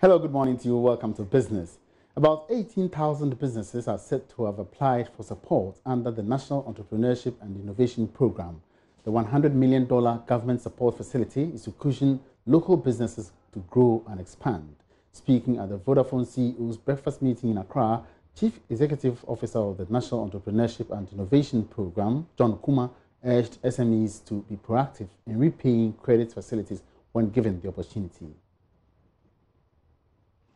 Hello, good morning to you. Welcome to Business. About 18,000 businesses are said to have applied for support under the National Entrepreneurship and Innovation Program. The $100 million government support facility is to cushion local businesses to grow and expand. Speaking at the Vodafone CEO's breakfast meeting in Accra, Chief Executive Officer of the National Entrepreneurship and Innovation Program, John Kuma, urged SMEs to be proactive in repaying credit facilities when given the opportunity.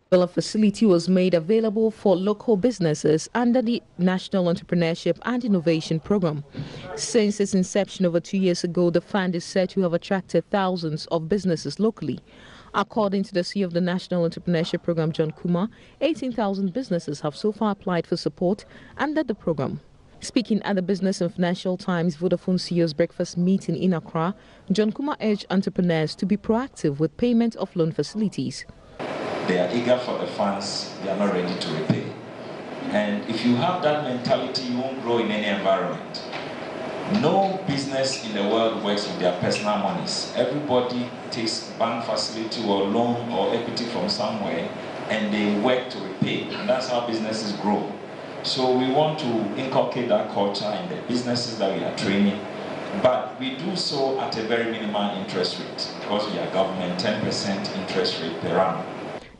The facility was made available for local businesses under the National Entrepreneurship and Innovation Program. Since its inception over 2 years ago, the fund is said to have attracted thousands of businesses locally. According to the CEO of the National Entrepreneurship Program, John Kuma, 18,000 businesses have so far applied for support under the program. Speaking at the Business and Financial Times Vodafone CEO's breakfast meeting in Accra, John Kuma urged entrepreneurs to be proactive with payment of loan facilities. They are eager for the funds, they are not ready to repay. And if you have that mentality, you won't grow in any environment. No business in the world works with their personal monies. Everybody takes bank facility or loan or equity from somewhere and they work to repay. And that's how businesses grow. So we want to inculcate that culture in the businesses that we are training. But we do so at a very minimal interest rate because we are government 10% interest rate per annum.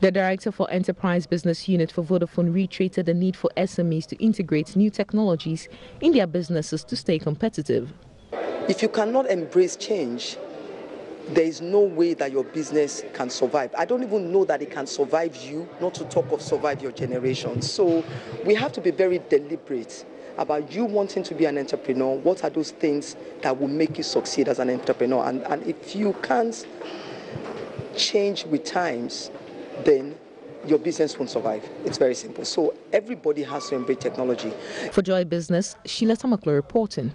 The Director for Enterprise Business Unit for Vodafone reiterated the need for SMEs to integrate new technologies in their businesses to stay competitive. If you cannot embrace change, there is no way that your business can survive. I don't even know that it can survive you, not to talk of survive your generation. So we have to be very deliberate about you wanting to be an entrepreneur. What are those things that will make you succeed as an entrepreneur? And if you can't change with times, then your business won't survive. It's very simple. So everybody has to embrace technology. For Joy Business, Sheila Tamaklo reporting.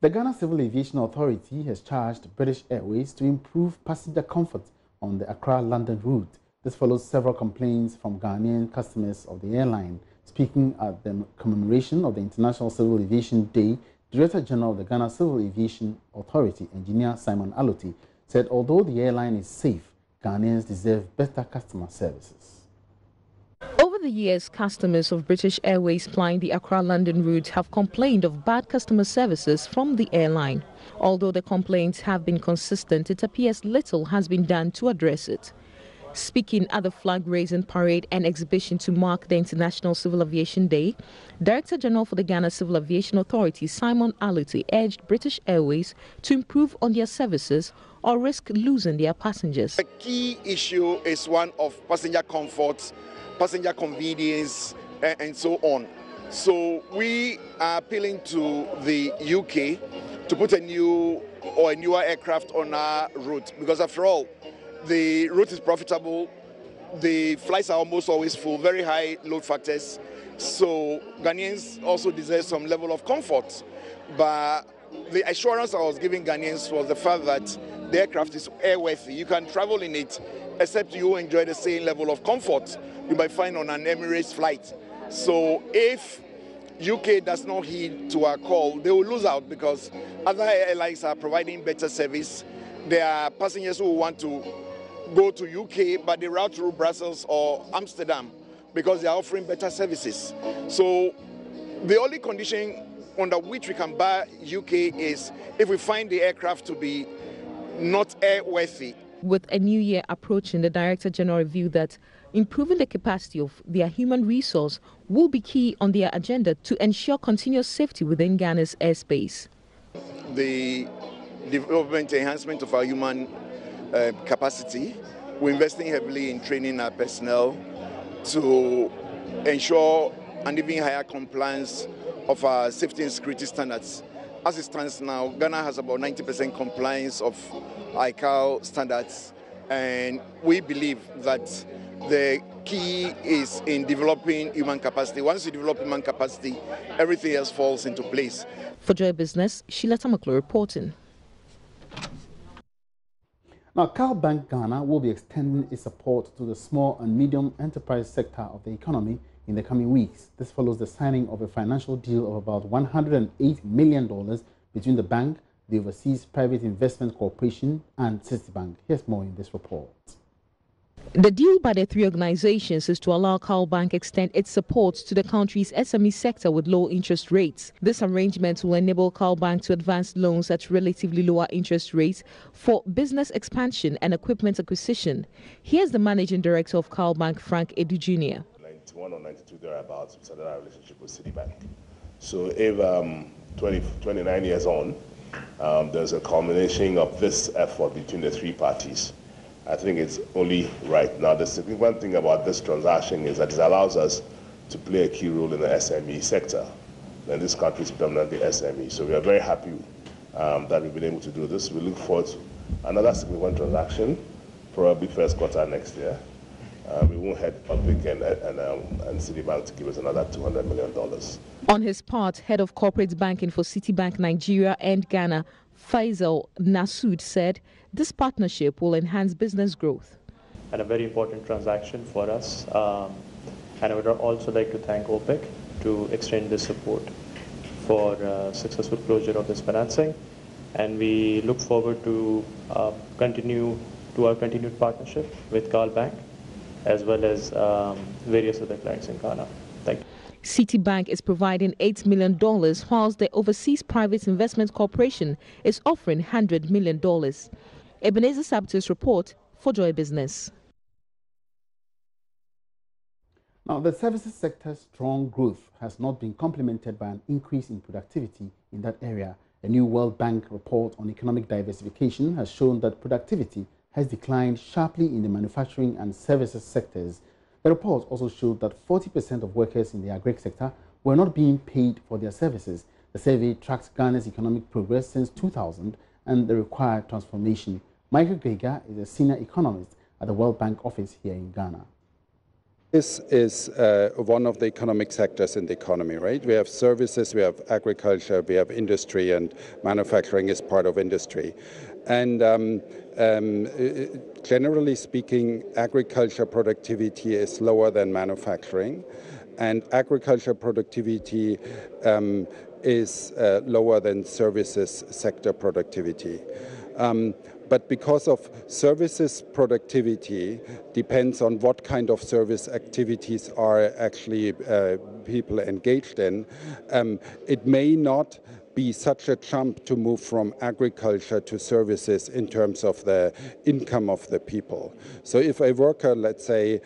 The Ghana Civil Aviation Authority has charged British Airways to improve passenger comfort on the Accra-London route. This follows several complaints from Ghanaian customers of the airline. Speaking at the commemoration of the International Civil Aviation Day, Director General of the Ghana Civil Aviation Authority, Engineer Simon Aloti, said although the airline is safe, Ghanaians deserve better customer services. Over the years, customers of British Airways flying the Accra-London route have complained of bad customer services from the airline. Although the complaints have been consistent, it appears little has been done to address it. Speaking at the flag-raising parade and exhibition to mark the International Civil Aviation Day, Director General for the Ghana Civil Aviation Authority, Simon Aloti, urged British Airways to improve on their services or risk losing their passengers. The key issue is one of passenger comfort, passenger convenience, and so on. So we are appealing to the UK to put a newer aircraft on our route, because after all, the route is profitable, the flights are almost always full, very high load factors, so Ghanaians also deserve some level of comfort. But the assurance I was giving Ghanaians was the fact that the aircraft is airworthy. You can travel in it, except you enjoy the same level of comfort you might find on an Emirates flight. So if UK does not heed to our call, they will lose out, because other airlines are providing better service. There are passengers who want to go to UK, but they route through Brussels or Amsterdam because they are offering better services. So the only condition under which we can buy UK is if we find the aircraft to be not airworthy. With a new year approaching, the Director General revealed that improving the capacity of their human resource will be key on their agenda to ensure continuous safety within Ghana's airspace. The development, enhancement of our human capacity, we're investing heavily in training our personnel to ensure an even higher compliance of our safety and security standards. As it stands now, Ghana has about 90% compliance of ICAO standards, and we believe that the key is in developing human capacity. Once you develop human capacity, everything else falls into place. For Joy Business, Sheila Tamaklo reporting. Now, Cal Bank Ghana will be extending its support to the small and medium enterprise sector of the economy in the coming weeks. This follows the signing of a financial deal of about $108 million between the bank, the Overseas Private Investment Corporation, and Citibank. Here's more in this report. The deal by the three organizations is to allow Carl Bank extend its support to the country's SME sector with low interest rates. This arrangement will enable Carl Bank to advance loans at relatively lower interest rates for business expansion and equipment acquisition. Here's the managing director of Carl Bank, Frank Edu Jr. 91 or 92 thereabouts, we started our relationship with Citibank. So if 29 years on, there's a culmination of this effort between the three parties. I think it's only right. Now, the significant thing about this transaction is that it allows us to play a key role in the SME sector. And this country is predominantly SME. So we are very happy that we've been able to do this. We look forward to another significant transaction, probably first quarter next year. We won't head public and Citibank to give us another $200 million. On his part, head of corporate banking for Citibank Nigeria and Ghana, Faisal Nasud, said this partnership will enhance business growth. And a very important transaction for us. And I would also like to thank OPEC to extend this support for successful closure of this financing. And we look forward to our continued partnership with Carl Bank, as well as various other clients in Ghana. Thank you. Citibank is providing $8 million, whilst the Overseas Private Investment Corporation is offering $100 million. Ebenezer Sabito's report for Joy Business. Now, the services sector's strong growth has not been complemented by an increase in productivity in that area. A new World Bank report on economic diversification has shown that productivity has declined sharply in the manufacturing and services sectors. The report also showed that 40% of workers in the agri sector were not being paid for their services. The survey tracks Ghana's economic progress since 2000 and the required transformation. Michael Geiger is a senior economist at the World Bank office here in Ghana. This is one of the economic sectors in the economy, right? We have services, we have agriculture, we have industry, and manufacturing is part of industry. And generally speaking, agriculture productivity is lower than manufacturing, and agriculture productivity is lower than services sector productivity. But because of services productivity depends on what kind of service activities are actually people engaged in, it may not be such a jump to move from agriculture to services in terms of the income of the people. So if a worker, let's say,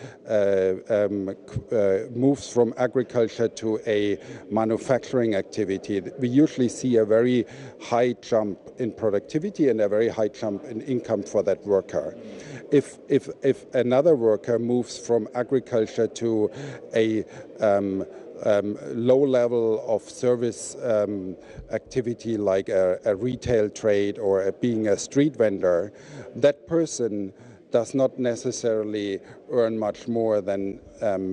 moves from agriculture to a manufacturing activity, we usually see a very high jump in productivity and a very high jump in income for that worker. If another worker moves from agriculture to a low level of service activity like a retail trade or being a street vendor, that person does not necessarily earn much more than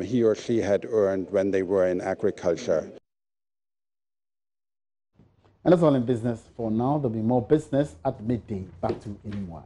he or she had earned when they were in agriculture. And that's all in business for now. There'll be more business at midday. Back to Inimwa.